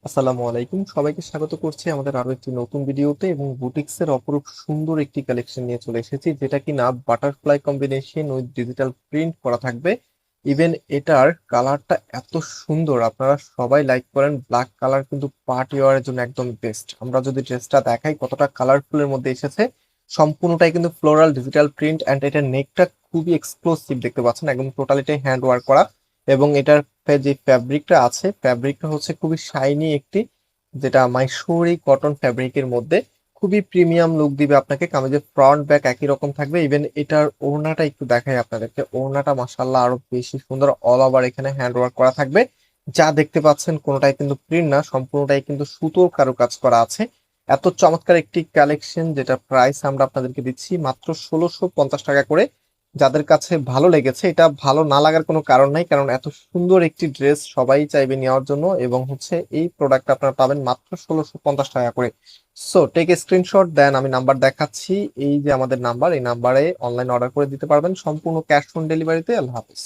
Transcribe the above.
আসসালামু আলাইকুম, সবাইকে স্বাগত করছি আমাদের আরো একটি নতুন ভিডিওতে। এবং বুটিক্সের অপরূপ সুন্দর একটি কালেকশন নিয়ে চলে এসেছি, যেটা কিনা butterfly combination with digital print করা থাকবে। ইভেন এটার কালারটা এত সুন্দর, আপনারা সবাই লাইক করেন ব্ল্যাক কালার, কিন্তু পার্টি ওয়ারের জন্য একদম বেস্ট। আমরা যদি ড্রেসটা দেখাই কতটা কালারফুলের মধ্যে এসেছে, সম্পূর্ণটাই কিন্তু ফ্লোরাল ডিজিটাল প্রিন্ট, অ্যান্ড এটার নেকটা খুবই এক্সক্লুসিভ দেখতে পাচ্ছেন, একদম টোটালিটাই হ্যান্ড ওয়ার্ক করা। এবং এটার যে ফ্যাব্রিকটা আছে, ফ্যাব্রিকটা হচ্ছে খুবই শাইনি একটি, যেটা মাইসুরি কটন ফ্যাব্রিকের মধ্যে খুবই প্রিমিয়াম লুক দিবে আপনাকে। কামিজের ফ্রন্ট ব্যাক একই রকম থাকবে। ইভেন এটার ওড়নাটা একটু দেখাই আপনাদেরকে, ওড়নাটা মাসাল্লাহ আরো বেশি সুন্দর, অল ওভার এখানে হ্যান্ড ওয়ার্ক করা থাকবে। যা দেখতে পাচ্ছেন কোনোটাই কিন্তু প্রিন্ট না, সম্পূর্ণটাই কিন্তু সুতোর কারুকাজ করা আছে। এত চমৎকার একটি কালেকশন, যেটা প্রাইস আমরা আপনাদেরকে দিচ্ছি মাত্র 1650 টাকা করে। যাদের কাছে ভালো লেগেছে, এটা ভালো না লাগার কোনো কারণ নাই, কারণ এত সুন্দর একটি ড্রেস সবাই চাইবে নেওয়ার জন্য। এবং হচ্ছে এই প্রোডাক্ট আপনারা পাবেন মাত্র 1650 টাকা করে। সো টেক এ স্ক্রিনশট দেন, আমি নাম্বার দেখাচ্ছি, এই যে আমাদের নাম্বার, এই নাম্বারে অনলাইন অর্ডার করে দিতে পারবেন সম্পূর্ণ ক্যাশ অন ডেলিভারিতে। আল্লাহ হাফিজ।